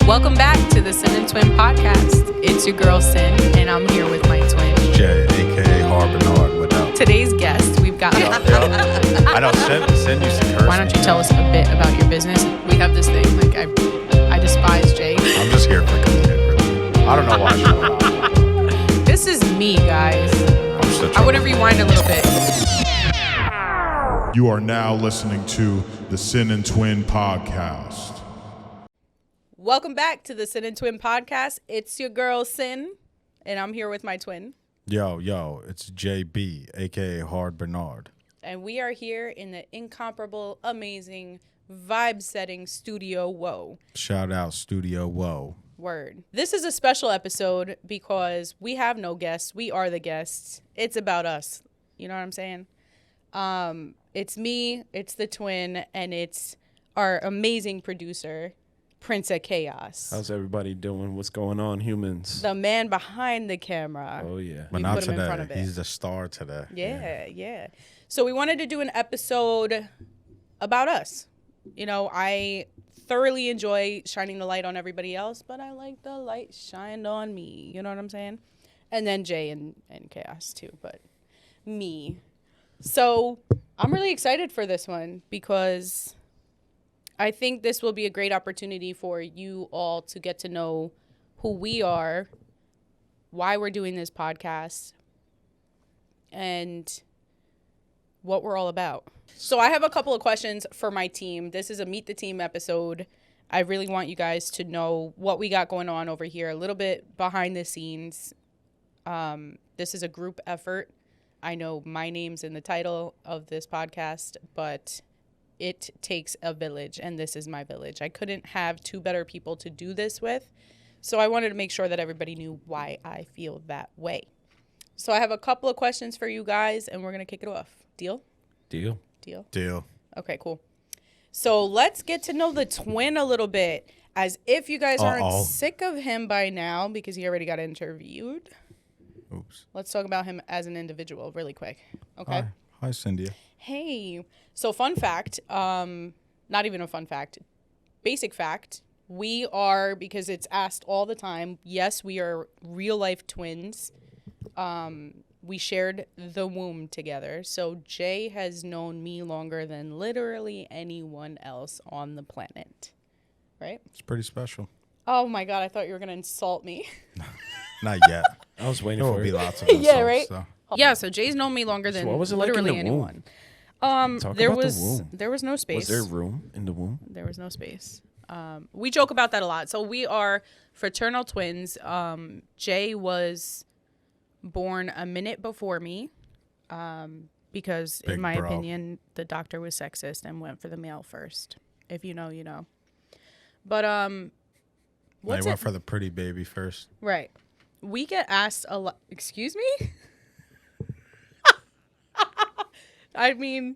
Welcome back to the Sin and Twin podcast. It's your girl Sin, and I'm here with my twin Jay, aka Harbinard. Without today's guest. We've got. I don't Sin used to curse. Why don't you tell us a bit about your business? We have this thing. Like I despise Jay. I'm just here for comedic relief. I don't know why she's not. This is me, guys. I want to rewind a little bit. You are now listening to the Sin and Twin podcast. Welcome back to the Sin and Twin podcast. It's your girl Sin, and I'm here with my twin. Yo, it's JB, aka Hard Bernard. And we are here in the incomparable, amazing, vibe-setting Studio Whoa. Shout out Studio Whoa. Word. This is a special episode because we have no guests. We are the guests. It's about us. You know what I'm saying? It's me, it's the twin, and it's our amazing producer, Prince of Chaos. How's everybody doing? What's going on, humans? The man behind the camera. Oh, yeah. But We not put him in front today. of it. He's the star today. Yeah. So we wanted to do an episode about us. You know, I thoroughly enjoy shining the light on everybody else, but I like the light shined on me. You know what I'm saying? And then Jay and Chaos too, but me. So I'm really excited for this one because I think this will be a great opportunity for you all to get to know who we are, why we're doing this podcast, and what we're all about. So I have a couple of questions for my team. This is a Meet the Team episode. I really want you guys to know what we got going on over here, a little bit behind the scenes. This is a group effort. I know my name's in the title of this podcast, but it takes a village, and this is my village. I couldn't have two better people to do this with, so I wanted to make sure that everybody knew why I feel that way. So I have a couple of questions for you guys, and we're going to kick it off. Deal? Deal. Okay, cool. So let's get to know the twin a little bit, as if you guys aren't sick of him by now because he already got interviewed. Oops. Let's talk about him as an individual really quick. Okay? Hi, Cindy. Hey. So fun fact, not even a fun fact, basic fact, we are, because it's asked all the time, yes, we are real life twins. We shared the womb together. So Jay has known me longer than literally anyone else on the planet. Right? It's pretty special. Oh my God, I thought you were going to insult me. Not yet. I was waiting There for will be it. lots of insults. Yeah, right? So. Yeah, so Jay's known me longer than what was it like in literally the womb? anyone. Talk There about the was womb. there was no space. Was there room in the womb? There was no space. We joke about that a lot. So we are fraternal twins. Jay was born a minute before me because, Big in my bro. opinion, the doctor was sexist and went for the male first. If you know, you know. But what's They it? went for the pretty baby first. Right. We get asked a lot. Excuse me? I mean,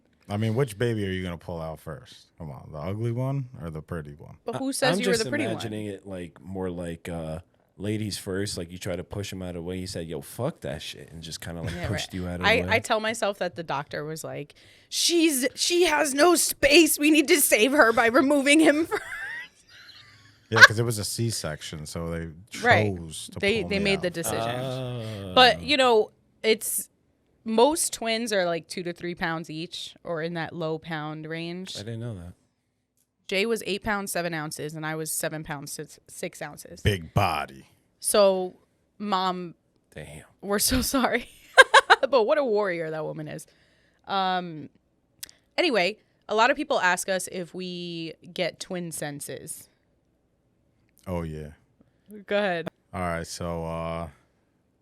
which baby are you going to pull out first? Come on, the ugly one or the pretty one? but who says I'm you were just the pretty one? imagining it like more like ladies first. Like you try to push him out of the way. He said, "Yo, fuck that shit," and just kind of like Yeah, pushed right. you out of the way. I tell myself that the doctor was like, she has no space. We need to save her by removing him first. Yeah, because it was a C-section, so they chose Right. to They pull me made out. the decision. But, you know, it's most twins are like 2 to 3 pounds each or in that low pound range. I didn't know that. Jay was 8 pounds, 7 ounces, and I was 7 pounds, 6 ounces. Big body. So, Mom, Damn. we're so sorry. But what a warrior that woman is. Anyway, a lot of people ask us if we get twin senses. Oh, yeah. Go ahead. All right, so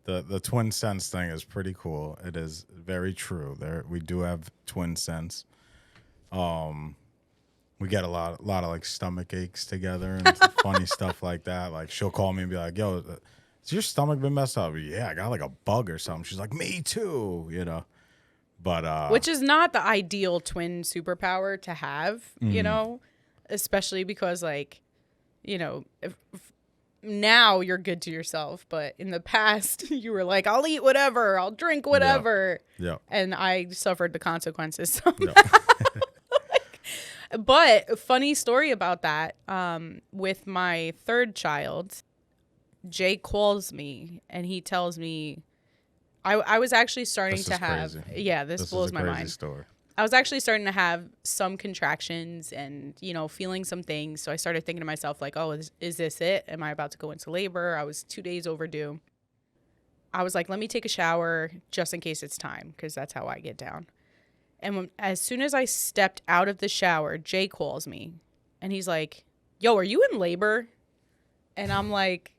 the twin sense thing is pretty cool. It is very true. We do have twin sense. We get a lot of like stomach aches together and funny stuff like that. Like she'll call me and be like, "Yo, has your stomach been messed up?" Yeah, I got like a bug or something. She's like, "Me too," you know. But Which is not the ideal twin superpower to have, you know, especially because like, you know, if now you're good to yourself, but in the past you were like, I'll eat whatever, I'll drink whatever. Yeah. And I suffered the consequences somehow. Yeah. But funny story about that. With my third child, Jay calls me and he tells me, I was actually starting This to is have, crazy. yeah, this blows is a my crazy mind. story. I was actually starting to have some contractions and, feeling some things. So I started thinking to myself, like, oh, is this it? Am I about to go into labor? I was 2 days overdue. I was like, let me take a shower just in case it's time, because that's how I get down. And as soon as I stepped out of the shower, Jay calls me and he's like, yo, are you in labor? And I'm like,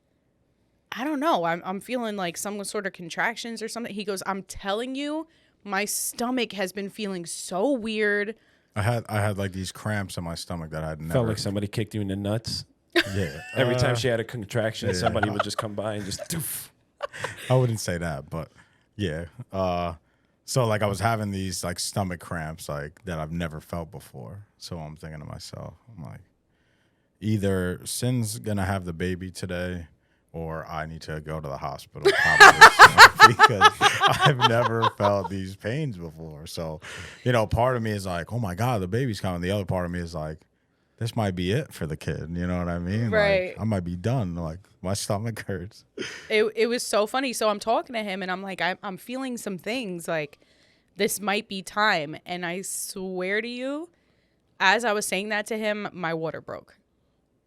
I don't know. I'm feeling like some sort of contractions or something. He goes, I'm telling you, my stomach has been feeling so weird. I had like these cramps in my stomach that I'd never Felt like somebody kicked you in the nuts. Yeah. Every time she had a contraction, yeah. somebody would just come by and just doof. I wouldn't say that, but yeah. So like I was having these like stomach cramps like that I've never felt before. So I'm thinking to myself, I'm like, either Sin's gonna have the baby today, or I need to go to the hospital probably soon, because I've never felt these pains before. So, part of me is like, oh my God, the baby's coming. The other part of me is like, this might be it for the kid. You know what I mean? Right. Like, I might be done. Like, my stomach hurts. It was so funny. So I'm talking to him and I'm like, I'm feeling some things like this might be time. And I swear to you, as I was saying that to him, my water broke.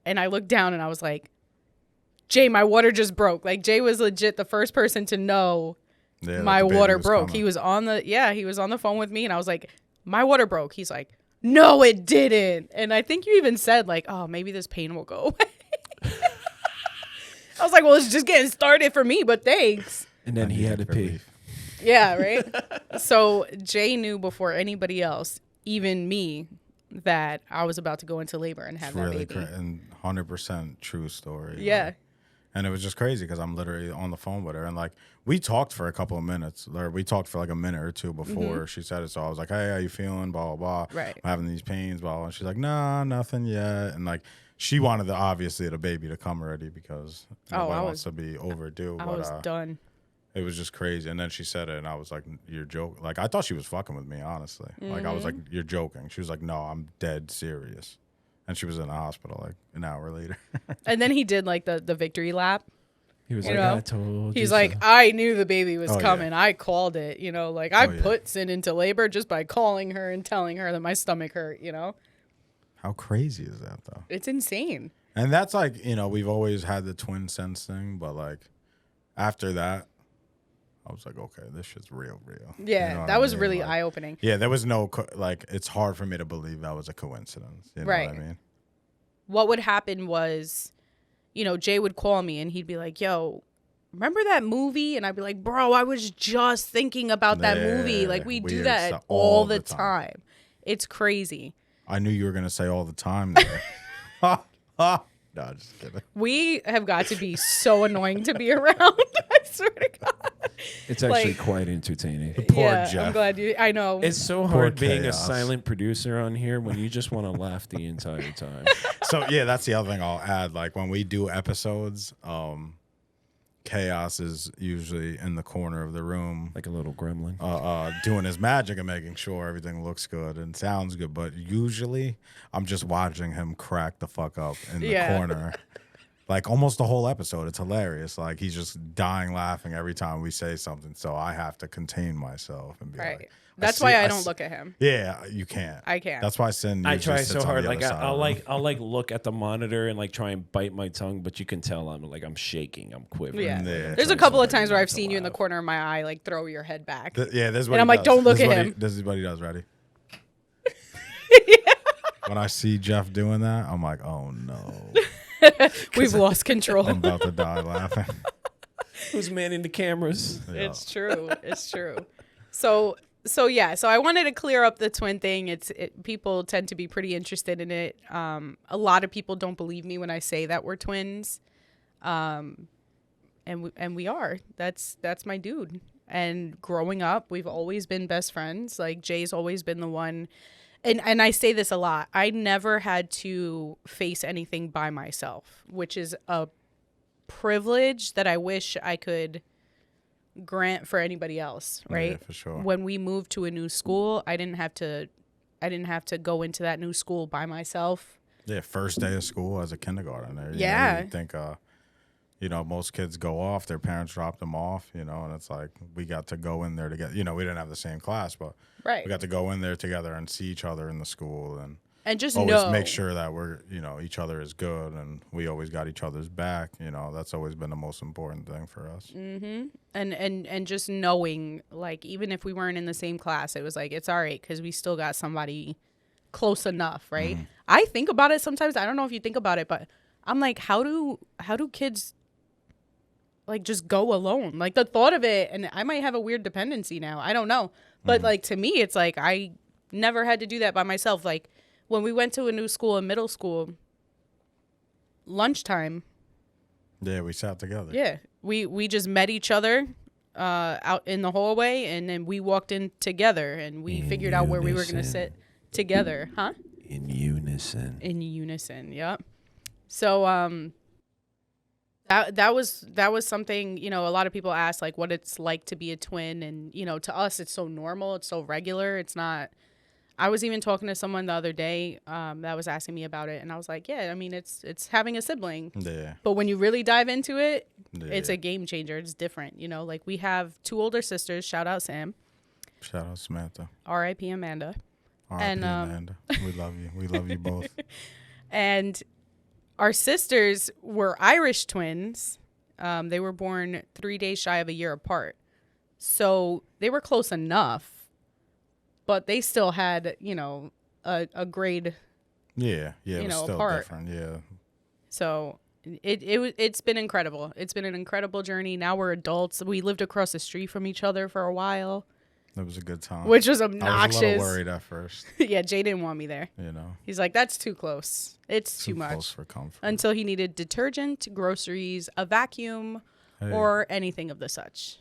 And I looked down and I was like, Jay, my water just broke. Like, Jay was legit the first person to know my water broke. He was on the phone with me and I was like, my water broke. He's like, no, it didn't. And I think you even said like, oh, maybe this pain will go away. I was like, well, it's just getting started for me, but thanks. And then he had to pee. Yeah, right? So Jay knew before anybody else, even me, that I was about to go into labor and have that baby. And 100% true story. Yeah. Like, and it was just crazy because I'm literally on the phone with her. And like, we talked for a couple of minutes. Or we talked for like a minute or two before she said it. So I was like, hey, how you feeling? Blah, blah, blah. Right. I'm having these pains, blah, blah. And she's like, nah, nothing yet. And like, she wanted obviously the baby to come already because nobody wants to be overdue. I was done. It was just crazy. And then she said it and I was like, you're joking. Like, I thought she was fucking with me, honestly. Like, I was like, you're joking. She was like, no, I'm dead serious. And she was in the hospital like an hour later. And then he did like the victory lap. He was like, I told you. He's like, I knew the baby was coming. Yeah. I called it, like I put Sin into labor just by calling her and telling her that my stomach hurt, How crazy is that though? It's insane. And that's like, we've always had the twin sense thing, but like after that, I was like, okay, this shit's real. Yeah, You know that what was I mean? really Like, eye-opening. Yeah, there was no, it's hard for me to believe that was a coincidence. You know Right. what I mean? What would happen was, Jay would call me and he'd be like, yo, remember that movie? And I'd be like, bro, I was just thinking about that movie. Like, we do weird that stuff all the time. It's crazy. I knew you were going to say all the time there. No, just kidding. We have got to be so annoying to be around. I swear to God. It's actually like- quite entertaining. Poor I'm Jeff. glad I know. It's so hard being a chaos. silent producer on here when you just want to laugh the entire time. So, yeah, that's the other thing I'll add. Like, when we do episodes, Chaos is usually in the corner of the room, Like a little gremlin. doing his magic and making sure everything looks good and sounds good. But usually, I'm just watching him crack the fuck up in the corner. Like, almost the whole episode. It's hilarious. Like, he's just dying laughing every time we say something. So I have to contain myself and be right. like... That's why I don't look at him. Yeah, you can't. I can't. That's why Sin I usually try sits so on hard. the Like other side I'll of the room. like look at the monitor and like try and bite my tongue, but you can tell I'm shaking, I'm quivering. Yeah. Yeah, There's a trying couple so of times hard where not I've to seen you in the laugh. corner of my eye, like throw your head back. Yeah, this is what And I'm he like, does. don't look This is at what him. This is what he does. Ready? When I see Jeff doing that, I'm like, oh no, We've lost control. I'm about to die laughing. Who's manning the cameras? Yeah. It's true. It's true. So I wanted to clear up the twin thing. People tend to be pretty interested in it. A lot of people don't believe me when I say that we're twins. And we are. That's my dude. And growing up, we've always been best friends. Like, Jay's always been the one. And I say this a lot. I never had to face anything by myself, which is a privilege that I wish I could grant for anybody else, right? Yeah, for sure. When we moved to a new school, I didn't have to I didn't have to go into that new school by myself. Yeah, first day of school as a kindergartner. Yeah. You think, most kids go off, their parents drop them off, and it's like we got to go in there together. We didn't have the same class, but Right. we got to go in there together and see each other in the school And just always make sure that we're, each other is good and we always got each other's back. That's always been the most important thing for us. Mm-hmm. And just knowing, like, even if we weren't in the same class, it was like, it's all right because we still got somebody close enough, right? Mm-hmm. I think about it sometimes. I don't know if you think about it, but I'm like, how do kids like just go alone? Like the thought of it, and I might have a weird dependency now. I don't know. But like to me, it's like I never had to do that by myself. Like when we went to a new school in middle school, lunchtime. Yeah, we sat together. Yeah. We just met each other out in the hallway, and then we walked in together and we figured out where we were going to sit together. Huh? In unison. In unison, yep. So that was something, a lot of people ask like what it's like to be a twin, and to us it's so normal, it's so regular. It's not. I was even talking to someone the other day that was asking me about it, and I was like, yeah, I mean it's having a sibling. Yeah. But when you really dive into it, Yeah. it's a game changer. It's different, like we have 2 older sisters, shout out Sam, Shout out Samantha. R.I.P. Amanda. R.I.P. And, Amanda. We love you. We love you both. And our sisters were Irish twins. They were born 3 days shy of a year apart. So they were close enough, but they still had, a grade. Yeah. Yeah. It was still apart. different. Yeah. So it's been incredible. It's been an incredible journey. Now we're adults. We lived across the street from each other for a while, It was a good time. which was I obnoxious. was a little worried at first. Yeah, Jay didn't want me there. He's like, that's too close. It's too much. Close for comfort. Until he needed detergent, groceries, a vacuum, Hey. or anything of the such.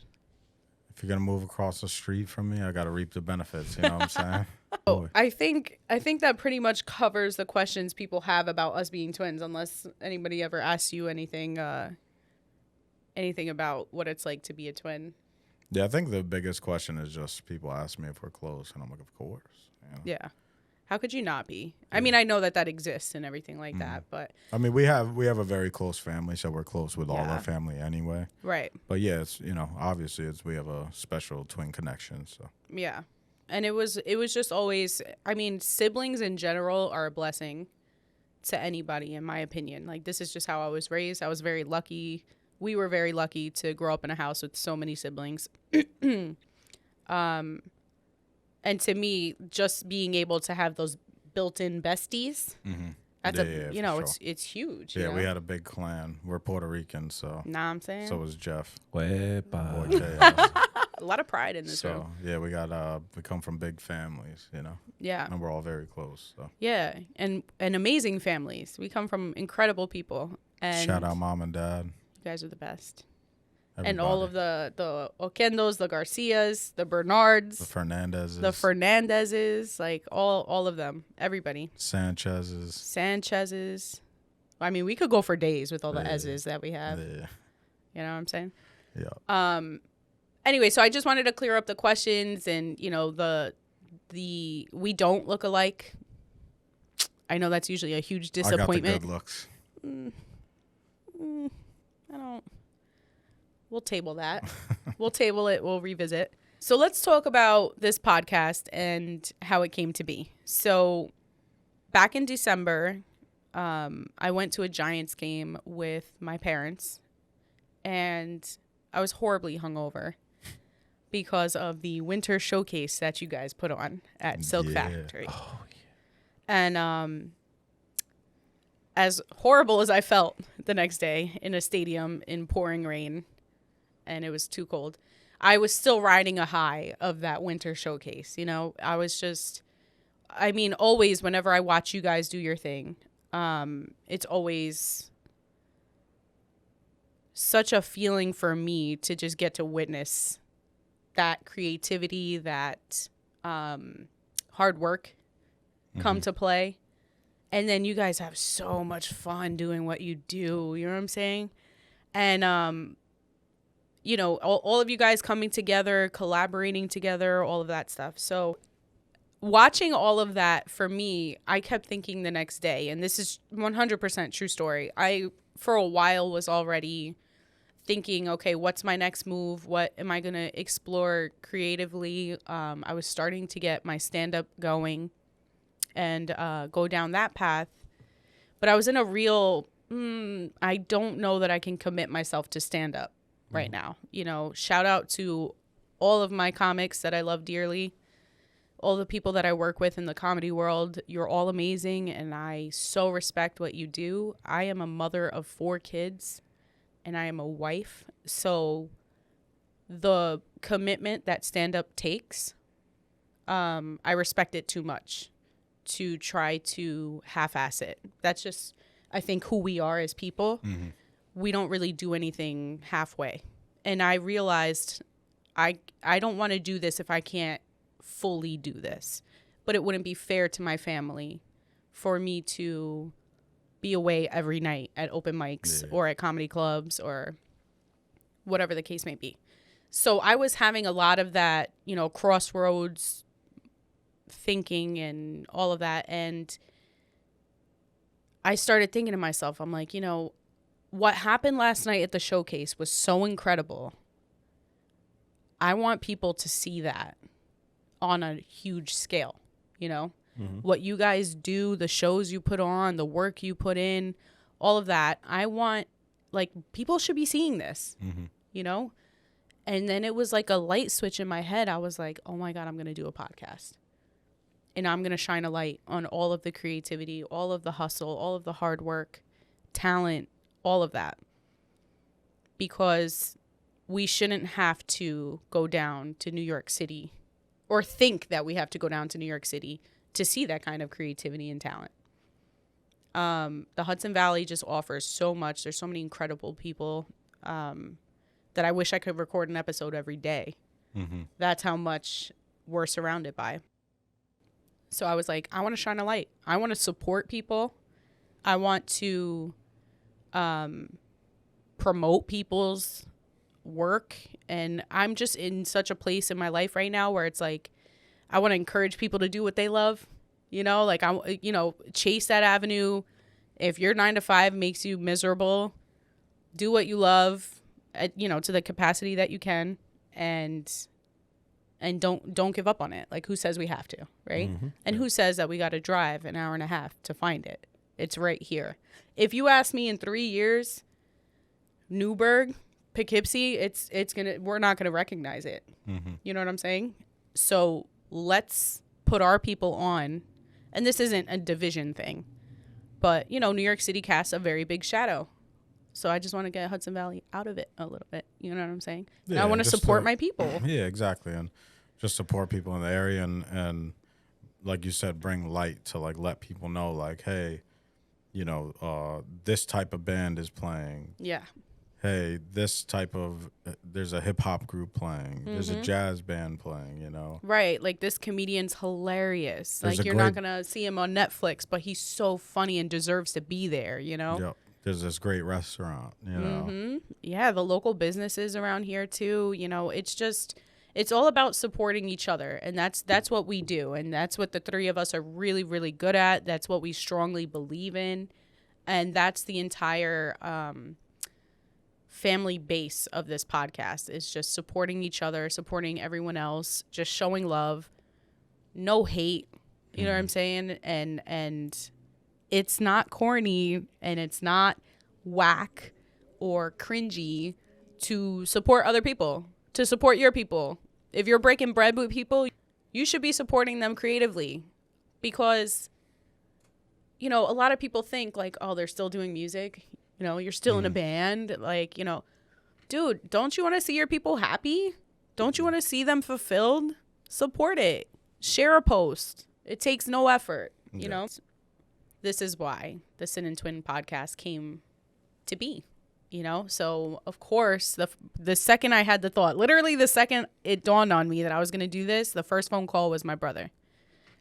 If you're gonna move across the street from me, I gotta reap the benefits. You know what I'm saying? Oh, I think that pretty much covers the questions people have about us being twins, unless anybody ever asks you anything about what it's like to be a twin. Yeah, I think the biggest question is just people ask me if we're close, and I'm like, of course. Yeah. How could you not be? I mean, I know that exists and everything like that, but I mean, we have a very close family, so we're close with all Yeah. our family anyway. right. But yeah, it's obviously we have a special twin connection. So Yeah. And it was just always, I mean, siblings in general are a blessing to anybody, in my opinion. Like, this is just how I was raised. I was very lucky. We were very lucky to grow up in a house with so many siblings. And to me, just being able to have those built-in besties, that's for sure. it's huge. Yeah, we had a big clan. We're Puerto Rican, so Nah, I'm saying so was Jeff. Wepa. Boy, Jay. a lot of pride in this So room. yeah, we come from big families, Yeah, and we're all very close. So yeah, and amazing families. We come from incredible people. And shout out mom and dad. you guys are the best. Everybody. And all of the Oquendos, the Garcias, the Bernards, the Fernandezes, the Fernandezes, like all of them, everybody. Sanchez's. I mean, we could go for days with all the S's that we have. Yeah. You know what I'm saying? Yeah. Anyway, so I just wanted to clear up the questions, and the we don't look alike. I know that's usually a huge disappointment. I got the good looks. I don't. We'll table that. We'll table it. We'll revisit. So let's talk about this podcast and how it came to be. So back in December, I went to a Giants game with my parents, and I was horribly hungover because of the winter showcase that you guys put on at Silk Factory. Oh, yeah. And as horrible as I felt the next day in a stadium in pouring rain, and it was too cold, I was still riding a high of that winter showcase. I was just, I mean, always whenever I watch you guys do your thing, it's always such a feeling for me to just get to witness that creativity, that hard work come to play. And then you guys have so much fun doing what you do. You know what I'm saying? And, all of you guys coming together, collaborating together, all of that stuff. So watching all of that, for me, I kept thinking the next day, and this is 100% true story. I, for a while, was already thinking, okay, what's my next move? What am I going to explore creatively? I was starting to get my stand-up going and go down that path. But I was in a real, I don't know that I can commit myself to stand-up right now. You know, shout out to all of my comics that I love dearly. All the people that I work with in the comedy world, you're all amazing, and I so respect what you do. I am a mother of 4 kids, and I am a wife. So the commitment that stand-up takes, I respect it too much to try to half-ass it. That's just, I think, who we are as people. Mm-hmm. We don't really do anything halfway. And I realized I don't want to do this if I can't fully do this. But it wouldn't be fair to my family for me to be away every night at open mics or at comedy clubs or whatever the case may be. So I was having a lot of that, you know, crossroads thinking and all of that. And I started thinking to myself, I'm like, you know, what happened last night at the showcase was so incredible. I want people to see that on a huge scale, you know? What you guys do, the shows you put on, the work you put in, all of that. I want, like, people should be seeing this, you know? And then it was like a light switch in my head. I was like, oh my God, I'm going to do a podcast. And I'm going to shine a light on all of the creativity, all of the hustle, all of the hard work, talent, all of that. Because we shouldn't have to go down to New York City or think that we have to go down to New York City to see that kind of creativity and talent. The Hudson Valley just offers so much. There's so many incredible people that I wish I could record an episode every day. That's how much we're surrounded by. So I was like, I want to shine a light. I want to support people. I want to promote people's work. And I'm just in such a place in my life right now where it's like, I want to encourage people to do what they love, you know, like, chase that avenue. If your 9 to 5 makes you miserable, do what you love, to the capacity that you can, and don't give up on it. Like, who says we have to, right? And who says that we got to drive an hour and a half to find it? It's right here. If you ask me in 3 years, Newburgh, Poughkeepsie, we're not gonna recognize it. You know what I'm saying? So let's put our people on, and this isn't a division thing, but New York City casts a very big shadow. So I just want to get Hudson Valley out of it a little bit. You know what I'm saying? Yeah, and I want to support my people. Yeah, exactly. And just support people in the area and like you said, bring light to, like, let people know, like, hey, this type of band is playing. Yeah. Hey, there's a hip hop group playing. There's a jazz band playing, Right. Like, this comedian's hilarious. Like, you're not going to see him on Netflix, but he's so funny and deserves to be there, Yep. There's this great restaurant, Yeah, the local businesses around here too, it's all about supporting each other, and that's what we do, and that's what the 3 of us are really, really good at. That's what we strongly believe in, and that's the entire family base of this podcast, is just supporting each other, supporting everyone else, just showing love, no hate, you know what I'm saying? And it's not corny and it's not whack or cringy to support other people, to support your people. If you're breaking bread with people, you should be supporting them creatively, because, a lot of people think, like, oh, they're still doing music. You're still in a band. Like, dude, don't you want to see your people happy? Don't you want to see them fulfilled? Support it. Share a post. It takes no effort, you know? This is why the Sin and Twin podcast came to be, So, of course, the second I had the thought, literally the second it dawned on me that I was going to do this, the first phone call was my brother.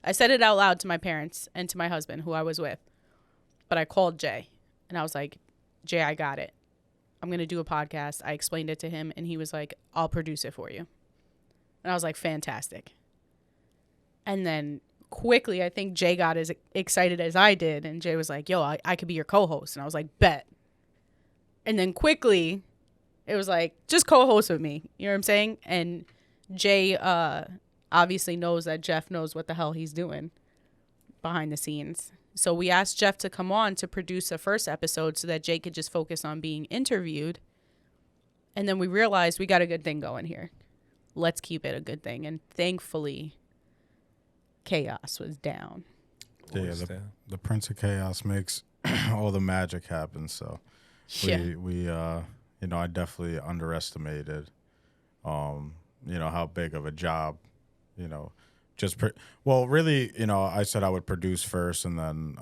I said it out loud to my parents and to my husband, who I was with. But I called Jay, and I was like, Jay, I got it. I'm going to do a podcast. I explained it to him, and he was like, I'll produce it for you. And I was like, fantastic. And then quickly, I think Jay got as excited as I did. And Jay was like, yo, I could be your co-host. And I was like, bet. And then quickly, it was like, just co-host with me. You know what I'm saying? And Jay obviously knows that Jeff knows what the hell he's doing behind the scenes. So we asked Jeff to come on to produce a first episode so that Jay could just focus on being interviewed. And then we realized we got a good thing going here. Let's keep it a good thing. And thankfully, Chaos was down. Yeah, the Prince of Chaos makes all the magic happen. So we I definitely underestimated, how big of a job, really, I said I would produce first, and then,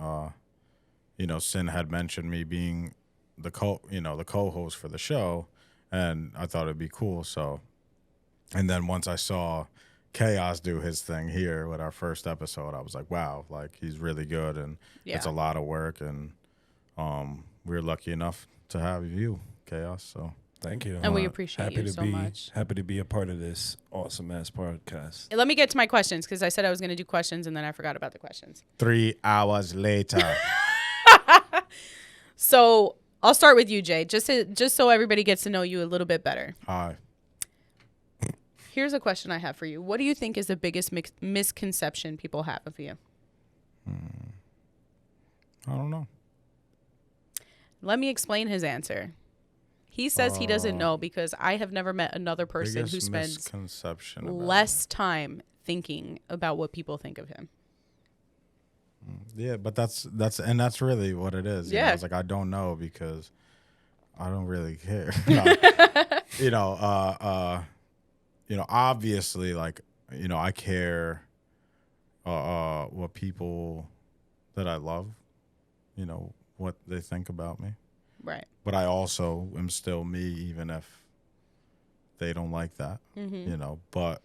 Sin had mentioned me being the co-host for the show, and I thought it'd be cool. So, and then once I saw Chaos do his thing here with our first episode, I was like, wow, like he's really good, and it's a lot of work, and we were lucky enough to have you, Chaos. So thank you. And we appreciate you so much. Happy to be a part of this awesome ass podcast. Let me get to my questions, because I said I was going to do questions and then I forgot about the questions. 3 hours later. So I'll start with you, Jay, just so everybody gets to know you a little bit better. Hi. Here's a question I have for you. What do you think is the biggest misconception people have of you? I don't know. Let me explain his answer. He says he doesn't know because I have never met another person who spends misconception about less time thinking about what people think of him. Yeah, but that's really what it is. Yeah. It's like, I don't know because I don't really care. Obviously, like, I care what people that I love, what they think about me. Right. But I also am still me, even if they don't like that, but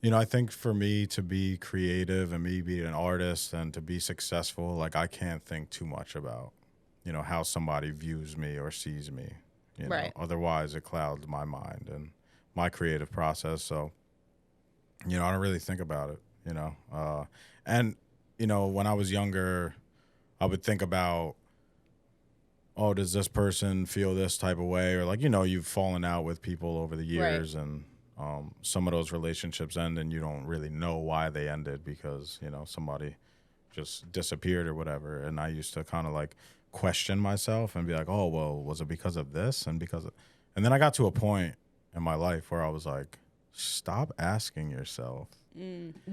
I think for me to be creative and me being an artist and to be successful, like, I can't think too much about, how somebody views me or sees me. Right. Otherwise, it clouds my mind and my creative process. So, I don't really think about it, And, when I was younger, I would think about, oh, does this person feel this type of way? Or, like, you've fallen out with people over the years, right. And some of those relationships end and you don't really know why they ended because, somebody just disappeared or whatever. And I used to kind of like question myself and be like, oh, well, was it because of this? And then I got to a point in my life where I was like, stop asking yourself.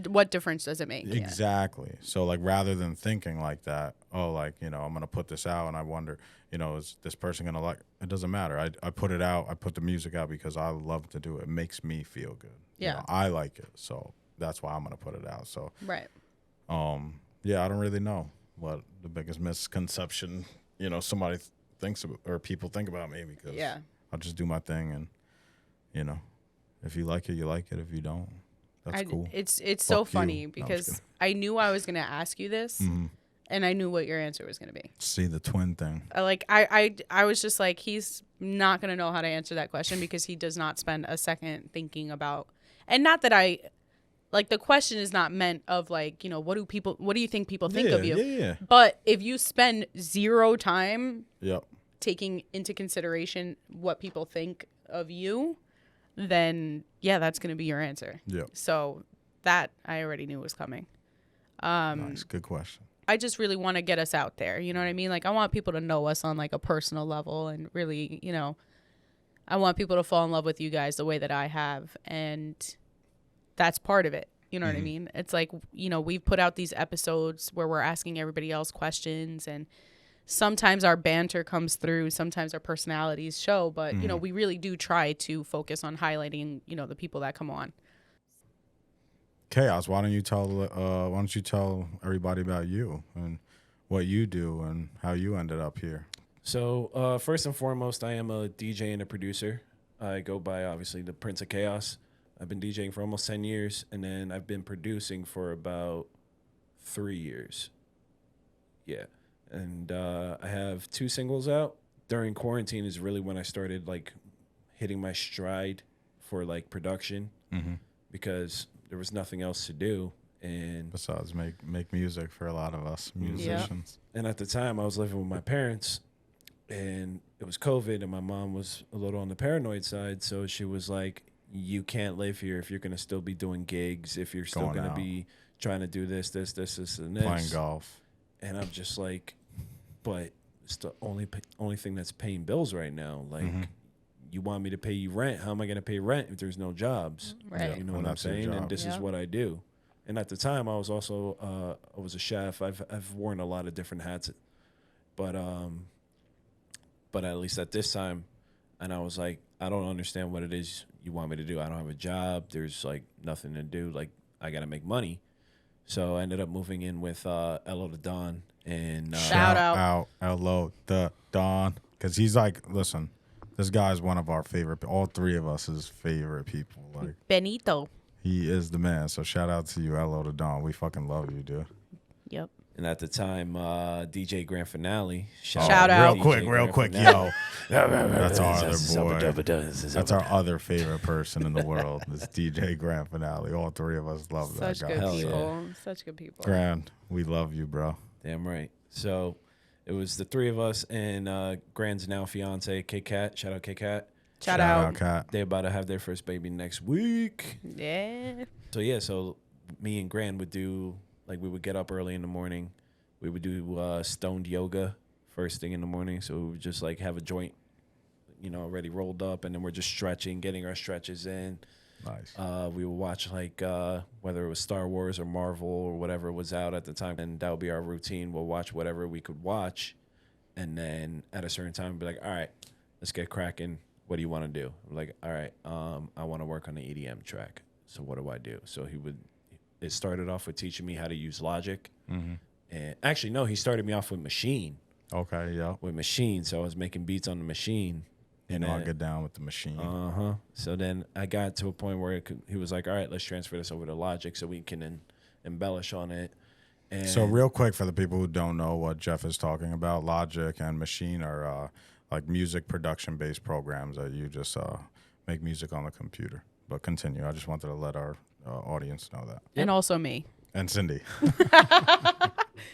What difference does it make? Exactly. Yeah. So, like, rather than thinking like that, oh, like, I'm going to put this out and I wonder, is this person going to like, it doesn't matter. I put it out. I put the music out because I love to do it. It makes me feel good. Yeah. I like it. So that's why I'm going to put it out. So, right. Yeah, I don't really know what the biggest misconception, somebody thinks of, or people think about me because I just do my thing and, if you like it, you like it. If you don't, that's cool. It's so funny because I knew I was going to ask you this, and I knew what your answer was going to be. See, the twin thing. I was just like, he's not going to know how to answer that question because he does not spend a second thinking about, and not that the question is not meant of like, what do you think people think of you? Yeah. But if you spend zero time Yep. taking into consideration what people think of you, then that's going to be your answer. Yeah. So that I already knew was coming. Nice. Good question. I just really want to get us out there. You know what I mean? Like, I want people to know us on like a personal level and really, I want people to fall in love with you guys the way that I have. And that's part of it. You know what I mean? It's like, we've put out these episodes where we're asking everybody else questions, and sometimes our banter comes through, sometimes our personalities show, but we really do try to focus on highlighting, the people that come on. Chaos, why don't you tell everybody about you and what you do and how you ended up here? So, first and foremost, I am a DJ and a producer. I go by, obviously, the Prince of Chaos. I've been DJing for almost 10 years, and then I've been producing for about 3 years. Yeah. And I have 2 singles out. During quarantine is really when I started, like, hitting my stride for, like, production. Because there was nothing else to do. And Besides make music for a lot of us musicians. and at the time I was living with my parents, and it was COVID, and my mom was a little on the paranoid side, so she was like, you can't live here if you're going to still be doing gigs, if you're still going to be trying to do this, and this. Playing golf. And I'm just like, but it's the only thing that's paying bills right now. Like, you want me to pay you rent? How am I going to pay rent if there's no jobs? Right. You know what I'm saying? And this is what I do. And at the time, I was also I was a chef. I've worn a lot of different hats, but at least at this time, and I was like, I don't understand what it is you want me to do. I don't have a job. There's like nothing to do. Like, I got to make money. So I ended up moving in with Elo the Don. And Shout out Elo the Don. Because he's like, listen, this guy's one of our favorite, all three of us' favorite people. Like, Benito. he is the man. So shout out to you, Elo the Don. We fucking love you, dude. Yep. And at the time, DJ Grand Finale. Shout out. Real quick, yo. That's our other boy. That's our other favorite person in the world. It's DJ Grand Finale. All three of us love Such that good guy. people. Such good people. Grand, we love you, bro. Damn right. So it was the three of us and Grand's now fiance, Kit Kat. Shout out Kit Kat. Shout out. Kat. They're about to have their first baby next week. Yeah. So me and Grand would do, like, we would get up early in the morning. We would do stoned yoga first thing in the morning. So we would just like have a joint, already rolled up, and then we're just stretching, getting our stretches in. Nice. We would watch like whether it was Star Wars or Marvel or whatever was out at the time, and that would be our routine. We'll watch whatever we could watch, and then at a certain time, we'd be like, all right, let's get cracking. What do you want to do? I'm like, all right, I want to work on the EDM track. So what do I do? So it started off with teaching me how to use Logic. Mm-hmm. And actually, no, he started me off with Machine. Okay, yeah. With Machine. So I was making beats on the Machine. And I'll get down with the machine. So then I got to a point where he was like, all right, let's transfer this over to Logic so we can embellish on it. And So real quick, for the people who don't know what Jeff is talking about, Logic and Machine are like music production-based programs that you just make music on the computer. But continue. I just wanted to let our audience know that. And also me. And Cindy.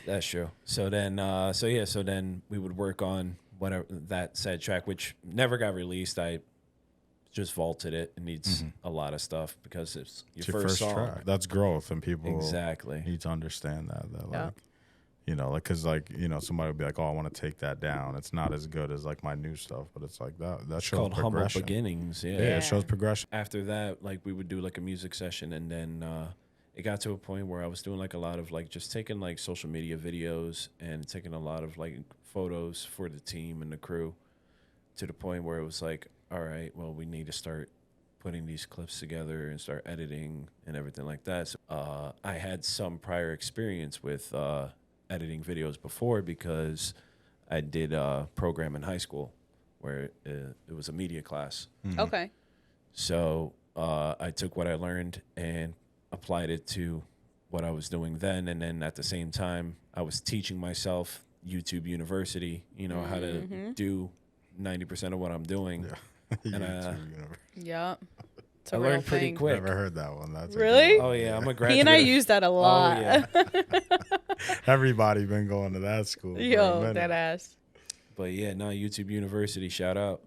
That's true. So then, so then we would work on whatever that said track, which never got released. I just vaulted it. It needs a lot of stuff because it's your first song. track. That's growth, and people Exactly need to understand that. Yeah. Like, because somebody would be like, oh, I want to take that down. It's not as good as like my new stuff, but it's like that shows called Humble progression. Beginnings. Yeah, Yeah. it shows progression. After that, like we would do like a music session, and then it got to a point where I was doing like a lot of like just taking like social media videos and taking a lot of like photos for the team and the crew, to the point where it was like, all right, well, we need to start putting these clips together and start editing and everything like that. So I had some prior experience with editing videos before because I did a program in high school where it was a media class. Okay. So I took what I learned and applied it to what I was doing then. And then at the same time, I was teaching myself YouTube University, how to do 90% of what I'm doing. Yeah. And Yep. It's I a real learned pretty thing. quick. Never heard that one. That's a Really? good one. Oh, yeah, I'm a graduate. He and I use that a lot. Oh, yeah. Everybody been going to that school. for a Yo, minute. that ass. But yeah, no, YouTube University, shout out.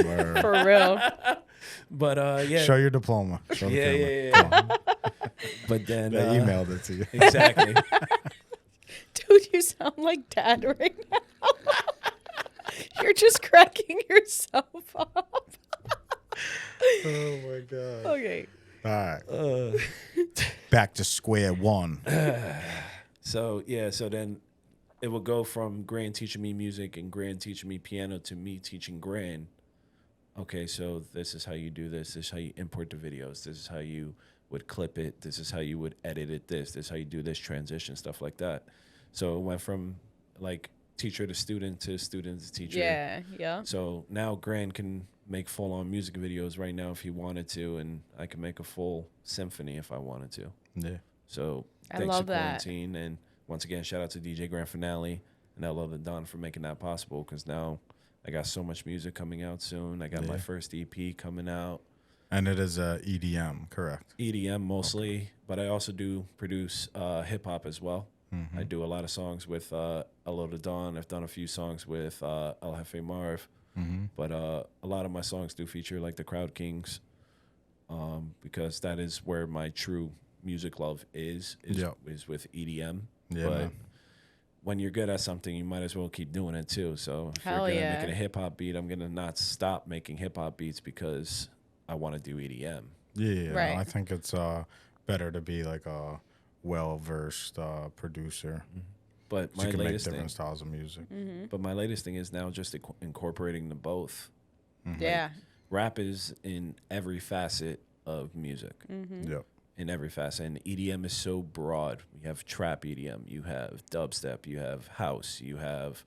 Word. For real. But yeah. Show your diploma. Show the Yeah, camera. yeah. Come on. But then They emailed it to you. Exactly. Dude, you sound like dad right now. You're just cracking yourself up. Oh my god. Okay. All right. Back to square one. So then it would go from Gran teaching me music and Gran teaching me piano to me teaching Gran. Okay, so this is how you do this. This is how you import the videos. This is how you would clip it. This is how you would edit it. This is how you do this transition, stuff like that. So it went from like teacher to student to student to teacher. Yeah, yeah. So now Gran can make full-on music videos right now if he wanted to, and I can make a full symphony if I wanted to. Yeah. So I thanks love to that. Quarantine, and once again, shout out to DJ Grand Finale, and I love the Don for making that possible, because now I got so much music coming out soon. I got my first EP coming out. And it is EDM, correct? EDM mostly, but I also do produce hip hop as well. I do a lot of songs with Elo to Dawn. I've done a few songs with El Jefe Marv, but a lot of my songs do feature like the Crowd Kings, because that is where my true music love is with EDM. Yeah, but man. when you're good at something, you might as well keep doing it too. So if Hell you're good yeah. at making a hip hop beat, I'm gonna not stop making hip hop beats because I want to do EDM. Yeah, Right. no, I think it's better to be like a well-versed producer. But So my you can make latest different thing, styles of music. but my latest thing is now just incorporating the both. Yeah. Rap is in every facet of music, Yep. in every facet, and EDM is so broad. You have trap EDM, you have dubstep, you have house, you have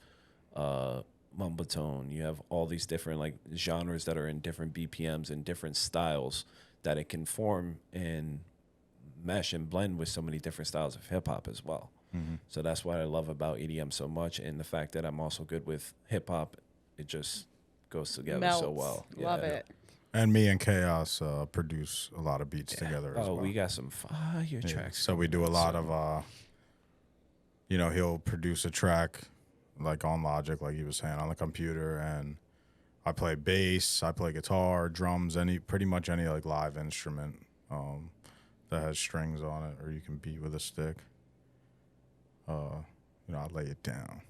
mumble tone, you have all these different like genres that are in different BPMs and different styles that it can form and mesh and blend with so many different styles of hip hop as well. So that's what I love about EDM so much, and the fact that I'm also good with hip hop, it just goes together Melts. so well. Love it. And me and Chaos produce a lot of beats together as Oh, well. we got some fire Yeah, tracks. so we do a lot of, he'll produce a track like on Logic, like he was saying, on the computer, and I play bass, I play guitar, drums, pretty much any like live instrument that has strings on it, or you can beat with a stick. I lay it down.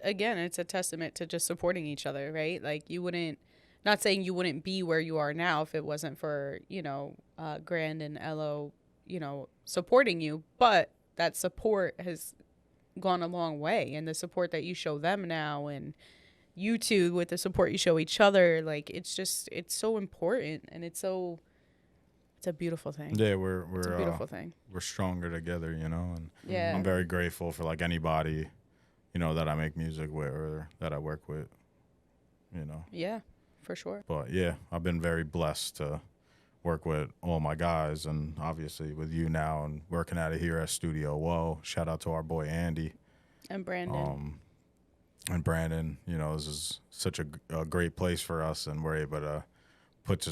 Again, it's a testament to just supporting each other, right? Like not saying you wouldn't be where you are now if it wasn't for, Grand and Elo, supporting you, but that support has gone a long way, and the support that you show them now, and you two with the support you show each other, like it's so important, and it's a beautiful thing. Yeah, It's a beautiful thing. we're stronger together, and Yeah. I'm very grateful for like anybody, that I make music with or that I work with, Yeah, for sure. But yeah, I've been very blessed to work with all my guys, and obviously with you now, and working out of here at Studio Whoa. Shout out to our boy Andy And Brandon. and Brandon. This is such a great place for us, and we're able to put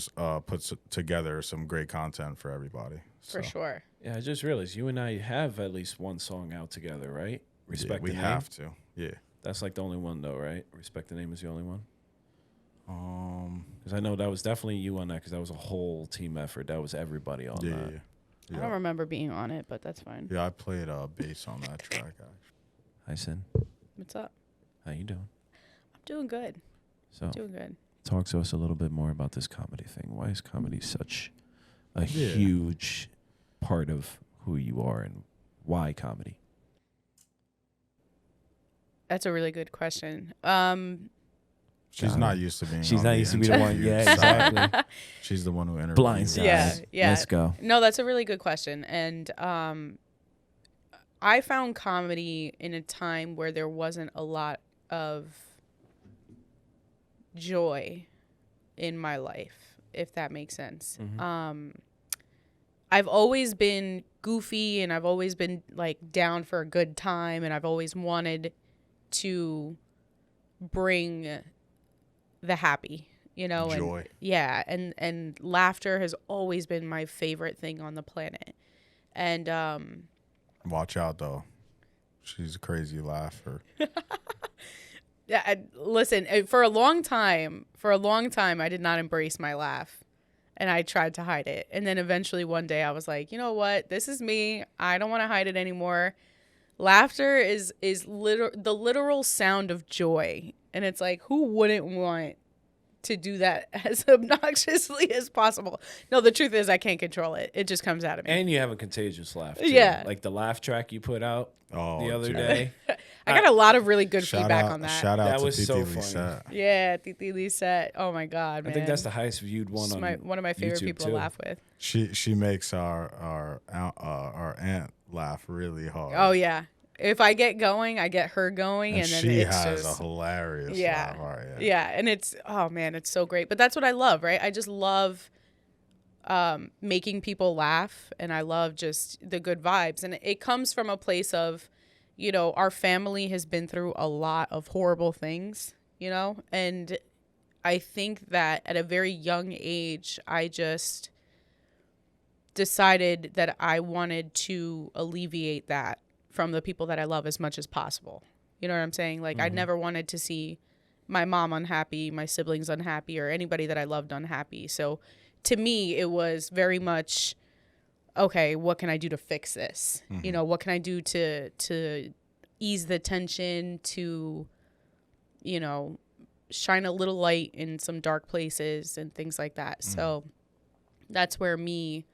together some great content for everybody. For sure. Yeah, I just realized you and I have at least one song out together, right? Respect we the Name. have to. Yeah. That's like the only one though, right? Respect the Name is the only one. Because I know that was definitely you on that, because that was a whole team effort. That was everybody on that. I don't remember being on it, but that's fine. Yeah, I played bass on that track. Actually. Hi, Sin. What's up? How you doing? I'm doing good. So, Doing good. talk to us a little bit more about this comedy thing. Why is comedy such a Yeah. huge part of who you are, and why comedy? That's a really good question. She's not used to being. She's on not the used to be the one. interview Yeah, side. exactly. She's the one who interviewed. Blindside. Yeah. Let's go. No, that's a really good question. And I found comedy in a time where there wasn't a lot of joy in my life, if that makes sense. I've always been goofy, and I've always been like down for a good time, and I've always wanted to bring the happy, Joy. and yeah, and laughter has always been my favorite thing on the planet. And Watch out though. She's a crazy laugher. listen, for a long time, I did not embrace my laugh, and I tried to hide it. And then eventually one day I was like, you know what? This is me. I don't want to hide it anymore. Laughter is the literal sound of joy. And it's like, who wouldn't want to do that as obnoxiously as possible? No, the truth is I can't control it. It just comes out of me. And you have a contagious laugh, too. Yeah. Like the laugh track you put out the other dude. day. I got a lot of really good Shout feedback out, on that. Shout out That to was Titi so Lisa. funny. Yeah, Titi Lisette. Oh my God, man. I think that's the highest viewed one It's on one of my favorite YouTube, people too. to laugh with. She makes our aunt laugh really hard. Oh yeah. If I get going, I get her going, and then she it's has just a hilarious yeah, laugh. Right, yeah, and it's it's so great. But that's what I love, right? I just love making people laugh, and I love just the good vibes, and it comes from a place of, our family has been through a lot of horrible things, and I think that at a very young age, I just decided that I wanted to alleviate that from the people that I love as much as possible. You know what I'm saying? Like, I never wanted to see my mom unhappy, my siblings unhappy, or anybody that I loved unhappy. So to me, it was very much, okay, what can I do to fix this? You know, what can I do to ease the tension, to, you know, shine a little light in some dark places and things like that. So that's where me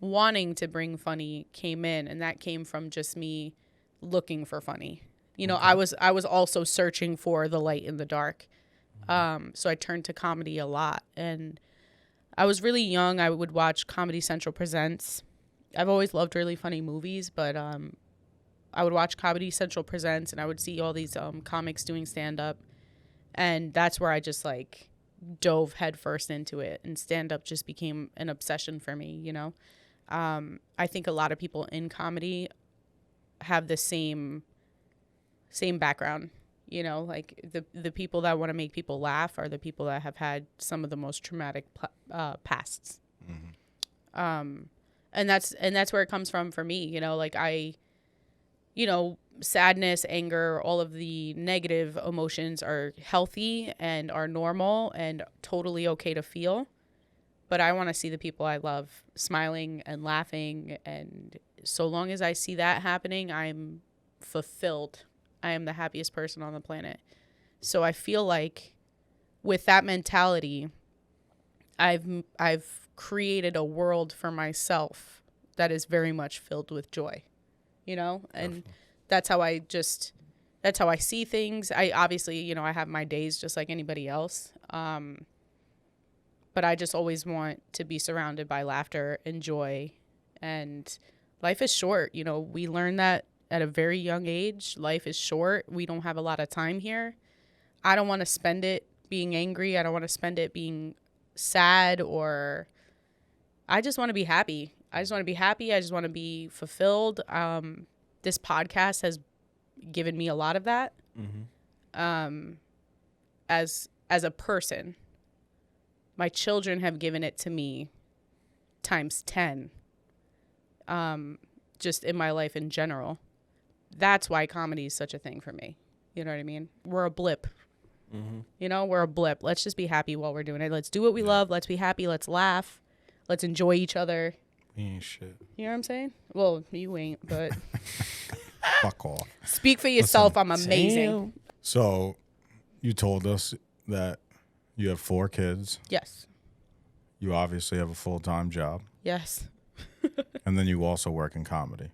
wanting to bring funny came in, and that came from just me looking for funny. You know, I was also searching for the light in the dark. So I turned to comedy a lot, and I was really young. I would watch Comedy Central Presents. I've always loved really funny movies, but I would watch Comedy Central Presents, and I would see all these comics doing stand-up, and that's where I just like dove headfirst into it, and stand-up just became an obsession for me, you know. I think a lot of people in comedy have the same background, you know, like the people that want to make people laugh are the people that have had some of the most traumatic pasts. And that's where it comes from for me, you know, like sadness, anger, all of the negative emotions are healthy and are normal and totally okay to feel. But I want to see the people I love smiling and laughing. And so long as I see that happening, I'm fulfilled. I am the happiest person on the planet. So I feel like with that mentality, I've created a world for myself that is very much filled with joy, you know? And that's how I see things. I obviously, you know, I have my days just like anybody else. But I just always want to be surrounded by laughter and joy. And life is short. You know, we learn that at a very young age. Life is short. We don't have a lot of time here. I don't want to spend it being angry. I don't want to spend it being sad, or I just want to be happy. I just want to be happy. I just want to be fulfilled. This podcast has given me a lot of that. As a person. My children have given it to me times 10, just in my life in general. That's why comedy is such a thing for me. You know what I mean? We're a blip. You know, we're a blip. Let's just be happy while we're doing it. Let's do what we love. Let's be happy. Let's laugh. Let's enjoy each other. We ain't shit. You know what I'm saying? Well, you ain't, but Fuck off. Speak for yourself. I'm amazing. Damn. So you told us that you have 4 kids. Yes. You obviously have a full-time job. Yes. And then you also work in comedy.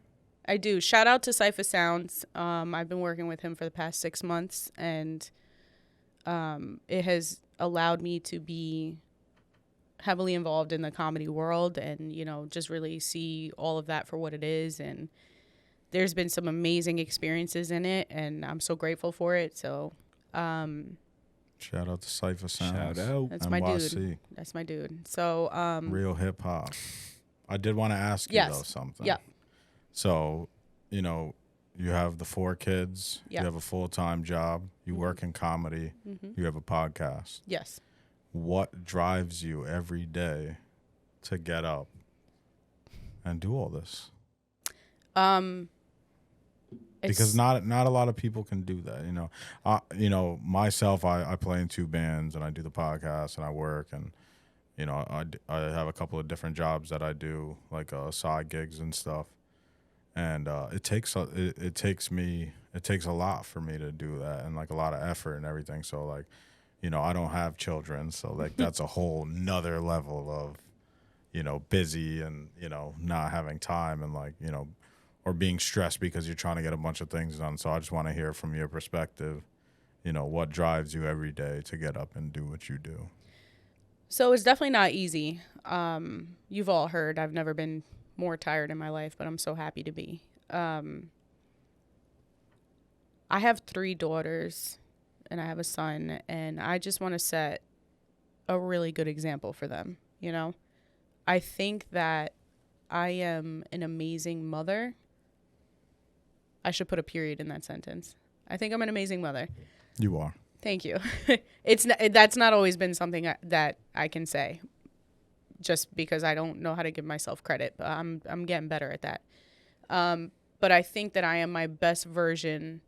I do. Shout out to Cypher Sounds. I've been working with him for the past 6 months, and it has allowed me to be heavily involved in the comedy world and, you know, just really see all of that for what it is. And there's been some amazing experiences in it, and I'm so grateful for it. So, shout out to Cypher Sounds. Shout out. that's my dude. NYC. That's my dude. So, Real hip hop. I did want to ask you, though, something. Yeah. So, you know, you have the 4 kids. Yeah. You have a full-time job. You work in comedy. You have a podcast. Yes. What drives you every day to get up and do all this? Because not a lot of people can do that, you know. Myself, I play in 2 bands, and I do the podcast, and I work, and you know, I have a couple of different jobs that I do, like side gigs and stuff, and it takes a lot for me to do that, and like a lot of effort and everything. So like, you know, I don't have children, so like that's a whole nother level of, you know, busy and, you know, not having time and like, you know, or being stressed because you're trying to get a bunch of things done. So I just want to hear from your perspective, you know, what drives you every day to get up and do what you do. So it's definitely not easy. You've all heard I've never been more tired in my life, but I'm so happy to be. I have 3 daughters and I have a son, and I just want to set a really good example for them. You know, I think that I am an amazing mother. I should put a period in that sentence. I think I'm an amazing mother. You are. Thank you. That's not always been something that I can say, just because I don't know how to give myself credit. But I'm getting better at that. But I think that I am my best version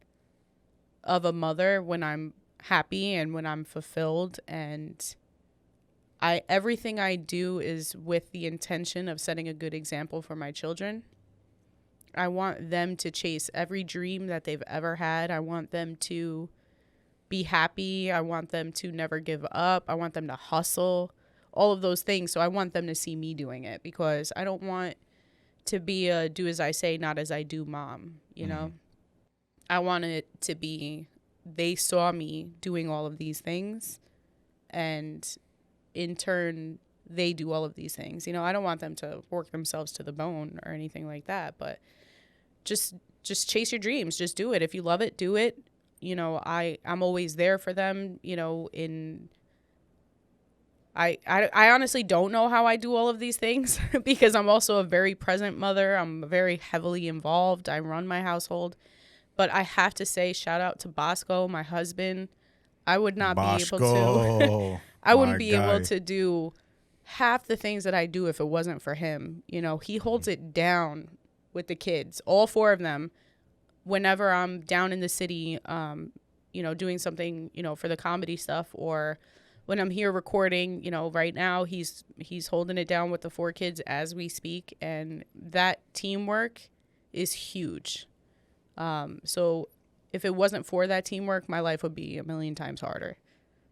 of a mother when I'm happy and when I'm fulfilled, and everything I do is with the intention of setting a good example for my children. I want them to chase every dream that they've ever had. I want them to be happy. I want them to never give up. I want them to hustle, all of those things. So I want them to see me doing it, because I don't want to be a do as I say, not as I do mom, you know? I want it to be they saw me doing all of these things, and in turn, they do all of these things. You know, I don't want them to work themselves to the bone or anything like that, but just chase your dreams. Just do it. If you love it, do it. You know, I'm always there for them, you know, I honestly don't know how I do all of these things because I'm also a very present mother. I'm very heavily involved. I run my household. But I have to say, shout out to Bosco, my husband. I would not be able to. I wouldn't be able to do half the things that I do if it wasn't for him. You know, he holds it down with the kids, all 4 of them. Whenever I'm down in the city, you know, doing something, you know, for the comedy stuff, or when I'm here recording, you know, right now he's holding it down with the 4 kids as we speak, and that teamwork is huge. So if it wasn't for that teamwork, my life would be a million times harder.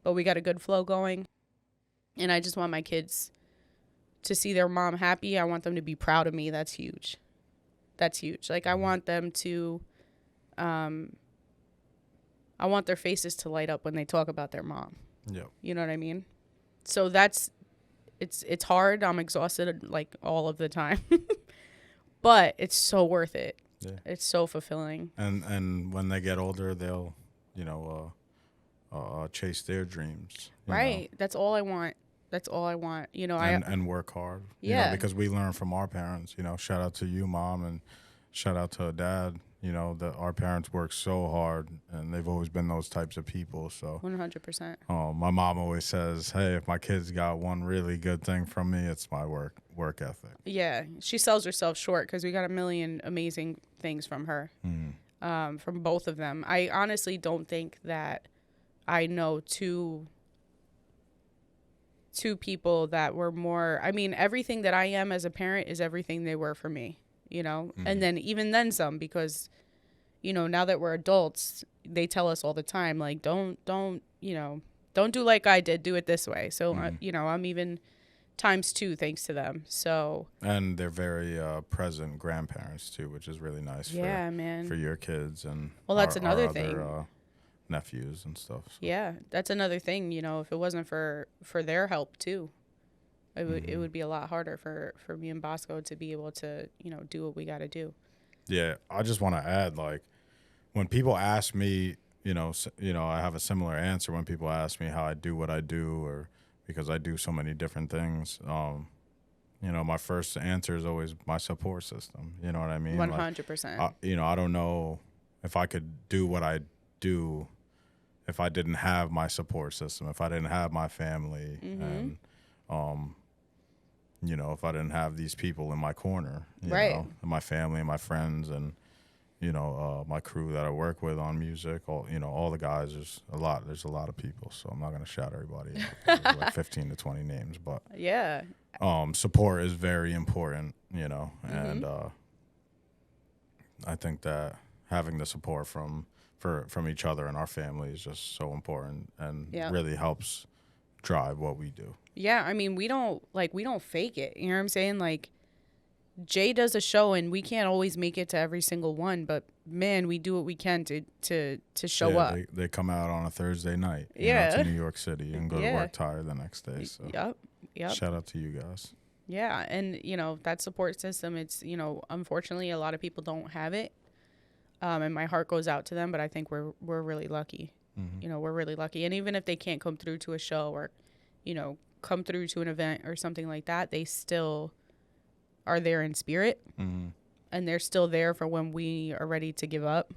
But we got a good flow going, and I just want my kids to see their mom happy. I want them to be proud of me. That's huge. That's huge. Like, I want them to, I want their faces to light up when they talk about their mom. Yep. You know what I mean? So it's hard. I'm exhausted like all of the time, but it's so worth it. Yeah. It's so fulfilling. And when they get older, they'll, you know, chase their dreams. Right. Know. That's all I want. That's all I want. You know, and work hard. You know, because we learn from our parents. You know, shout out to you, Mom, and shout out to Dad. You know, that our parents work so hard, and they've always been those types of people. So 100%. My mom always says, "Hey, if my kids got one really good thing from me, it's my work ethic." Yeah, she sells herself short because we got a million amazing things from her, from both of them. I honestly don't think that I know two people that were more. I mean, everything that I am as a parent is everything they were for me. You know, and then even then some, because, you know, now that we're adults, they tell us all the time, like, don't, you know, don't do like I did, do it this way. So, you know, I'm even times 2 thanks to them. So, and they're very present grandparents too, which is really nice. Yeah, man. For your kids and that's another our thing. Other, nephews and stuff. So. Yeah, that's another thing. You know, if it wasn't for their help too, it would be a lot harder for me and Bosco to be able to, you know, do what we got to do. Yeah, I just want to add, like, when people ask me, you know, I have a similar answer when people ask me how I do what I do, or because I do so many different things. You know, my first answer is always my support system. You know what I mean? 100%. Like, you know, I don't know if I could do what I do if I didn't have my support system, if I didn't have my family, and you know, if I didn't have these people in my corner, you know, and my family and my friends and, you know, my crew that I work with on music, all, you know, all the guys, there's a lot of people. So I'm not going to shout everybody out. There's like 15 to 20 names, but yeah. Support is very important, you know, and I think that having the support from each other and our family is just so important, and really helps drive what we do. Yeah, I mean, we don't fake it. You know what I'm saying? Like, Jay does a show and we can't always make it to every single one, but man, we do what we can to show up. They come out on a Thursday night, you know, to New York City and go to work tired the next day. So yep. Shout out to you guys. Yeah, and you know, that support system, it's, you know, unfortunately a lot of people don't have it. And my heart goes out to them, but I think we're really lucky. You know, we're really lucky. And even if they can't come through to a show or, you know, come through to an event or something like that, they still are there in spirit. And they're still there for when we are ready to give up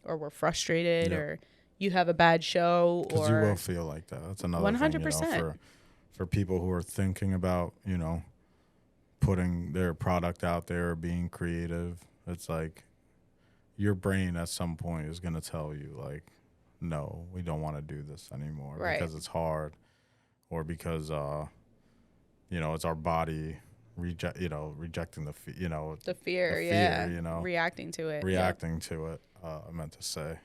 or we're frustrated or, you have a bad show, Because you or will feel like that. That's another thing, 100%. For people who are thinking about, putting their product out there or being creative. It's like your brain at some point is going to tell you, like, no, we don't want to do this anymore because it's hard, or because, it's our body rejecting the fear, the fear, reacting to it. To it, I meant to say.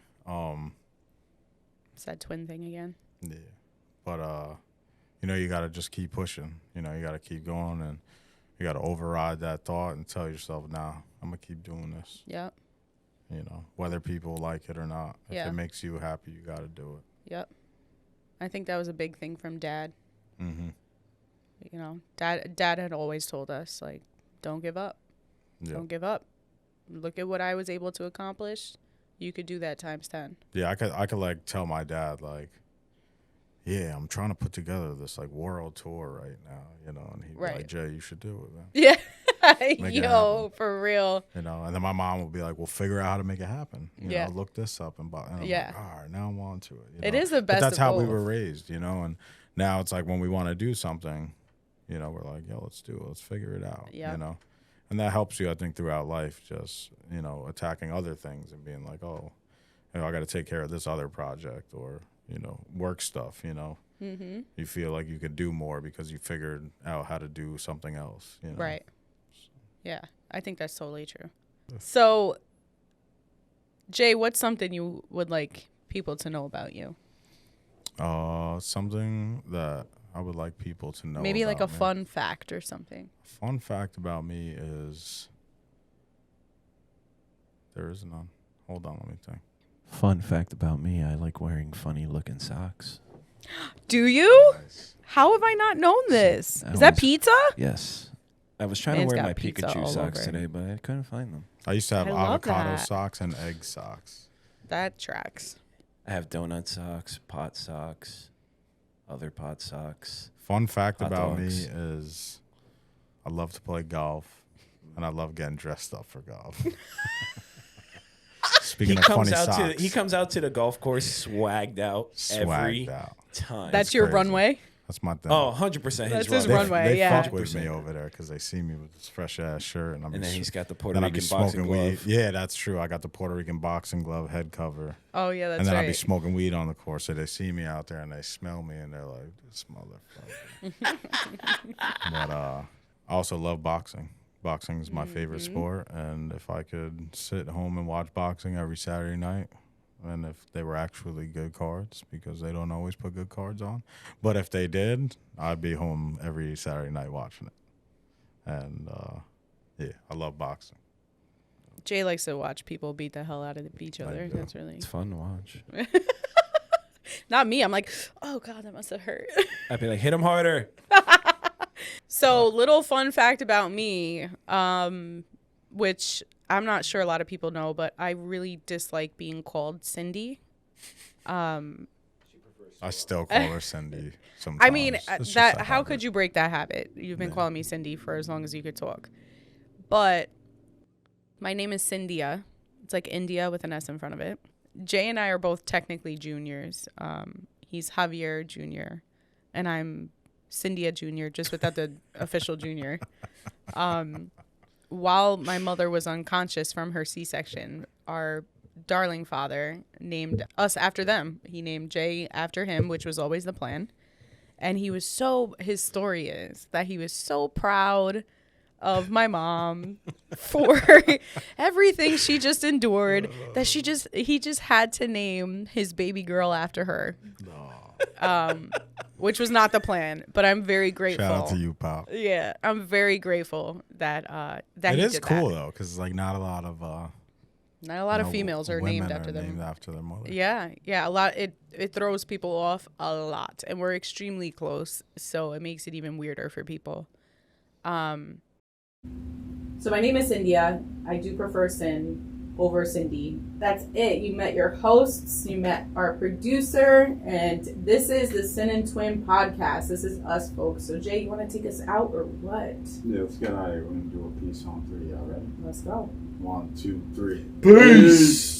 It's that twin thing again. Yeah. But, you got to just keep pushing. You got to keep going, and you got to override that thought and tell yourself, nah, I'm going to keep doing this. Yep. Whether people like it or not. If it makes you happy, you got to do it. Yep. I think that was a big thing from Dad. Mm-hmm. Dad had always told us, like, don't give up. Yep. Don't give up. Look at what I was able to accomplish. You could do that times 10. Yeah, I could like tell my dad, like, yeah, I'm trying to put together this like world tour right now, and he'd be like, Jay, you should do it, man. Yeah. Yo, for real. And then my mom would be like, well, figure out how to make it happen. Look this up and I'm like, all right, now I'm on to it. It is the best. But that's how we both. were raised, and now it's like when we want to do something, we're like, yo, let's do it. Let's figure it out, And that helps you, I think, throughout life, just, attacking other things and being like, oh, I got to take care of this other project or, work stuff, Mm-hmm. You feel like you could do more because you figured out how to do something else, Right. Yeah, I think that's totally true. So, Jay, what's something you would like people to know about you? Something that I would like people to know. Maybe like a me. fun fact or something. Fun fact about me is there is none. Hold on, let me think. Fun fact about me, I like wearing funny looking socks. Do you? Nice. How have I not known this? Is that pizza? Yes. I was trying Man's to wear got my pizza Pikachu all socks over. today, but I couldn't find them. I used to have I love avocado that. socks and egg socks. That tracks. I have donut socks, pot socks, other pot socks. Fun fact Hot about dogs. me is I love to play golf, and I love getting dressed up for golf. Speaking of funny socks. He comes out to the golf course swagged out every out. time. That's your crazy. runway? That's my thing. Oh, 100% his That's his runway. runway. They yeah. fuck with me over there because they see me with this fresh ass shirt, and And then he's got the Puerto then I'd be Rican boxing smoking weed. glove. Yeah, that's true. I got the Puerto Rican boxing glove head cover, Oh, yeah, that's and then right. I'd be smoking weed on the course. So they see me out there and they smell me, and they're like, "This motherfucker." But I also love boxing. Boxing is my favorite sport, and if I could sit home and watch boxing every Saturday night, and if they were actually good cards, because they don't always put good cards on, but if they did, I'd be home every Saturday night watching it. And yeah, I love boxing. Jay likes to watch people beat the hell out of each other. do. That's really It's fun to watch. not me. I'm like, oh God, that must have hurt. I'd be like, hit him harder. So, little fun fact about me, which I'm not sure a lot of people know, but I really dislike being called Cindy. I still call her Cindy sometimes. I mean, It's just that a how habit. could you break that habit? You've been calling me Cindy for as long as you could talk. But my name is Cyndia. It's like India with an S in front of it. Jay and I are both technically juniors. He's Javier Jr. and I'm Cyndia Jr., just without the official junior. While my mother was unconscious from her C-section, our darling father named us after them. He named Jay after him, which was always the plan. And his story is that he was so proud of my mom for everything she just endured that he just had to name his baby girl after her. Which was not the plan, but I'm very grateful. Shout out to you, pal. Yeah, I'm very grateful that that It he is did cool that. though, because like not a lot of Females are women named after them. Named after their mother. Yeah, a lot. It throws people off a lot, and we're extremely close, so it makes it even weirder for people. So my name is Cyndia. I do prefer Sin over Cindy. That's it. You met your hosts, you met our producer, and this is the Sin and Twin podcast. This is us, folks. So Jay, you want to take us out or what? Yeah, let's get out of here. We're going to do a peace on 3. Y'all ready? Let's go. 1, 2, 3. Peace.